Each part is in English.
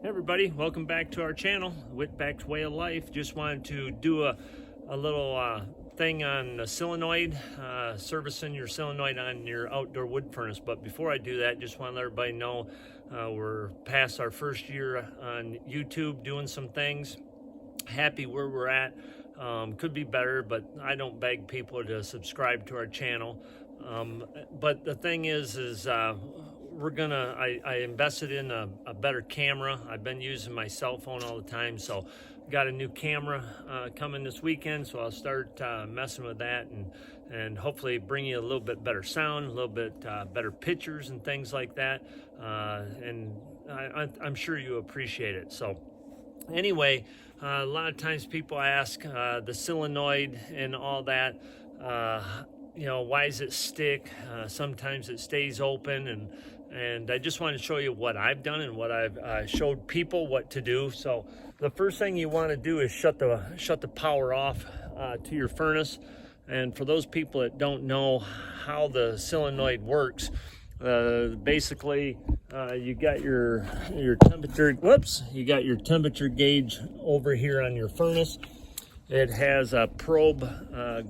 Hey everybody, welcome back to our channel, Whitback's Way of Life. Just wanted to do a little thing on the solenoid, servicing your solenoid on your outdoor wood furnace. But before I do that, just want to let everybody know we're past our first year on YouTube doing some things. Happy where we're at. Could be better, but I don't beg people to subscribe to our channel. But the thing is I invested in a better camera. I've been using my cell phone all the time, so got a new camera coming this weekend, so I'll start messing with that and hopefully bring you a little bit better sound, a little bit better pictures and things like that, and I'm sure you appreciate it. So anyway, a lot of times people ask the solenoid and all that, you know, why does it stick? Sometimes it stays open, and I just want to show you what I've done and what I've showed people what to do. So the first thing you want to do is shut the power off to your furnace. And for those people that don't know how the solenoid works, basically you got your temperature. You got your temperature gauge over here on your furnace. It has a probe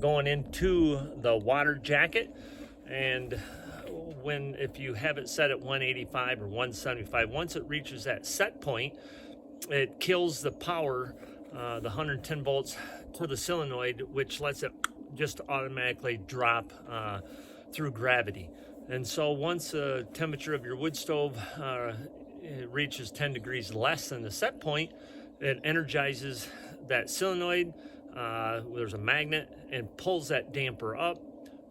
going into the water jacket, and if you have it set at 185 or 175, once it reaches that set point, it kills the power, the 110 volts to the solenoid, which lets it just automatically drop through gravity. And so once the temperature of your wood stove it reaches 10 degrees less than the set point, it energizes that solenoid. There's a magnet and pulls that damper up,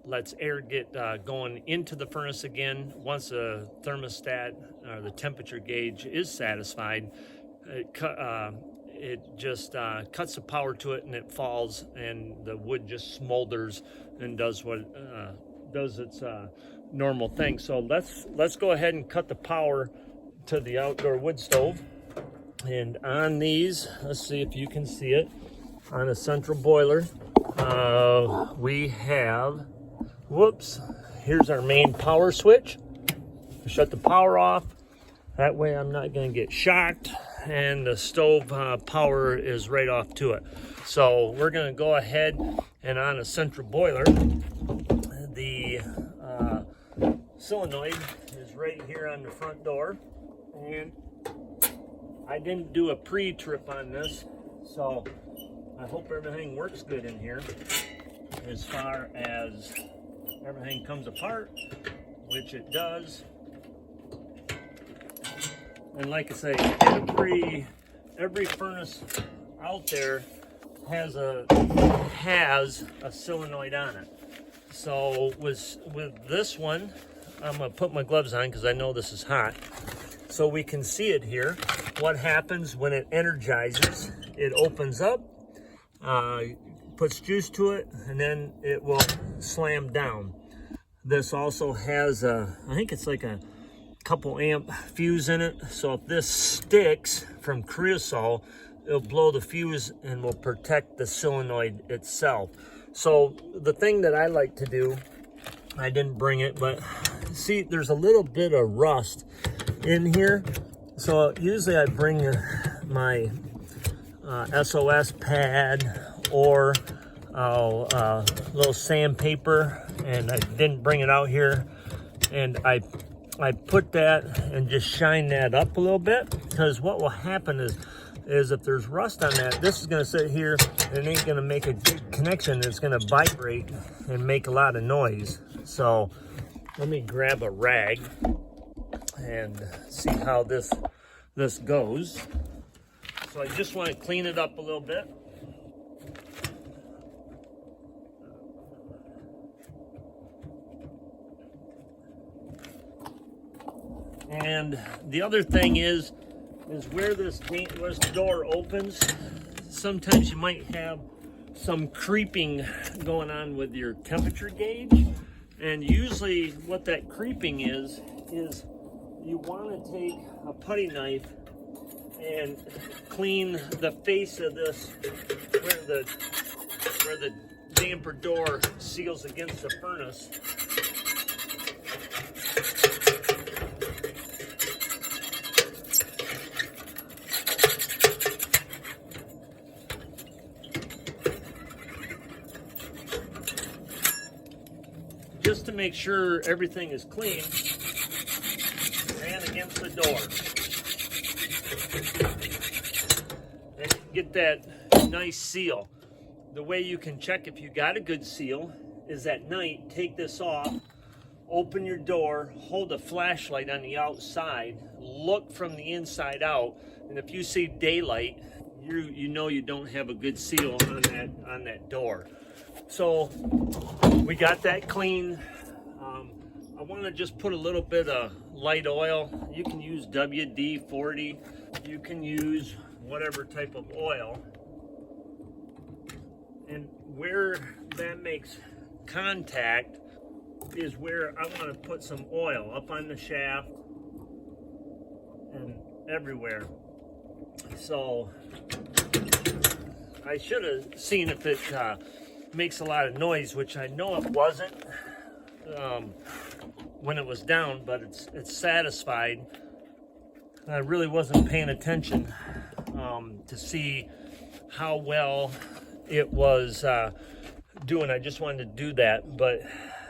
lets air get going into the furnace again. Once the thermostat or the temperature gauge is satisfied, it just cuts the power to it, and it falls, and the wood just smolders and does its normal thing. So let's go ahead and cut the power to the outdoor wood stove. And on these, let's see if you can see it, on a central boiler, we have, here's our main power switch. Shut the power off. That way I'm not going to get shocked, and the stove power is right off to it. So we're going to go ahead, and on a central boiler, the solenoid is right here on the front door. And I didn't do a pre-trip on this, so I hope everything works good in here as far as everything comes apart, which it does. And like I say, every furnace out there has a solenoid on it. So with this one, I'm gonna put my gloves on because I know this is hot, so we can see it here. What happens when it energizes? It opens up, puts juice to it, and then it will slam down. This also has I think it's like a couple amp fuse in it, so if this sticks from creosote, it'll blow the fuse and will protect the solenoid itself. So the thing that I like to do, I didn't bring it, but see, there's a little bit of rust in here. So usually I bring my SOS pad or a little sandpaper, and I didn't bring it out here. And I put that and just shine that up a little bit, because what will happen is if there's rust on that, this is going to sit here and it ain't going to make a good connection. It's going to vibrate and make a lot of noise. So let me grab a rag and see how this goes. So I just want to clean it up a little bit. And the other thing is where this door opens, sometimes you might have some creeping going on with your temperature gauge. And usually what that creeping is you want to take a putty knife and clean the face of this where the damper door seals against the furnace. to make sure everything is clean, and against the door. And get that nice seal. The way you can check if you got a good seal is at night, take this off, open your door, hold a flashlight on the outside, look from the inside out, and if you see daylight, you know you don't have a good seal on that door. So we got that clean. I want to just put a little bit of light oil. You can use WD-40. You can use whatever type of oil. And where that makes contact is where I want to put some oil up on the shaft and everywhere. So I should have seen if it makes a lot of noise, which I know it wasn't when it was down, but it's satisfied. I really wasn't paying attention to see how well it was doing. I just wanted to do that,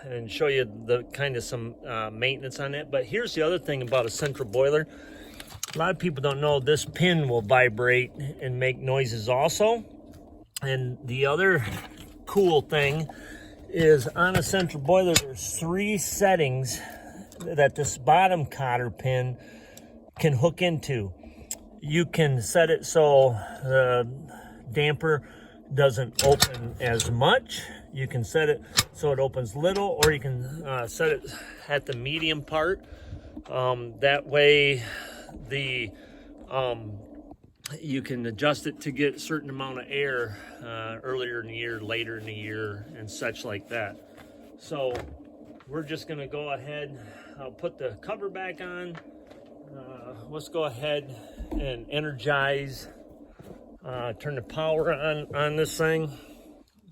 and show you the kind of some maintenance on it. But here's the other thing about a central boiler. A lot of people don't know this pin will vibrate and make noises also. And the other cool thing is on a central boiler, there's 3 settings that this bottom cotter pin can hook into. You can set it so the damper doesn't open as much. You can set it so it opens little, or you can set it at the medium part. That way you can adjust it to get a certain amount of air earlier in the year, later in the year, and such like that. So we're just gonna go ahead, I'll put the cover back on. Let's go ahead and energize, turn the power on this thing.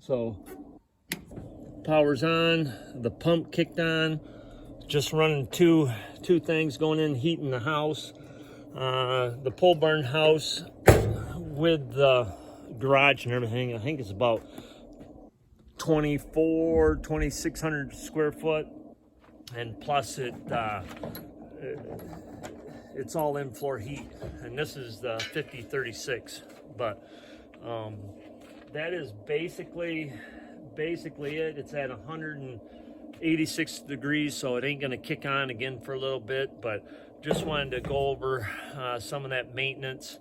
So power's on, the pump kicked on, just running two things going in, heating the house. The pole barn house with the garage and everything, I think it's about 2,600 square foot, and plus it's all in floor heat, and this is the 5036. But that is basically it. It's at 186 degrees, so it ain't gonna kick on again for a little bit, but just wanted to go over some of that maintenance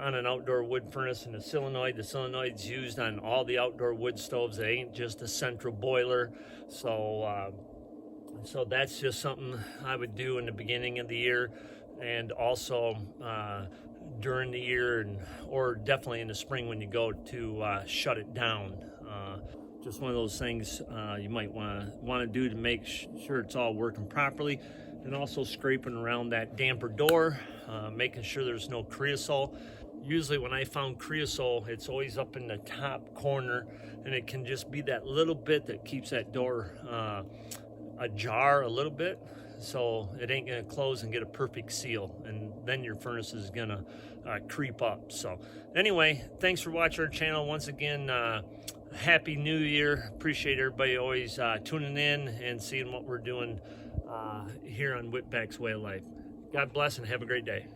on an outdoor wood furnace and a solenoid. The solenoid's used on all the outdoor wood stoves. It ain't just a central boiler. So that's just something I would do in the beginning of the year, and also during the year, or definitely in the spring when you go to shut it down. Just one of those things you might want to do to make sure it's all working properly. And also scraping around that damper door, making sure there's no creosote. Usually when I found creosote, it's always up in the top corner, and it can just be that little bit that keeps that door ajar a little bit, so it ain't gonna close and get a perfect seal, and then your furnace is gonna creep up. So anyway, thanks for watching our channel. Once again, Happy New Year. Appreciate everybody always tuning in and seeing what we're doing here on Whitback's Way of Life. God bless and have a great day.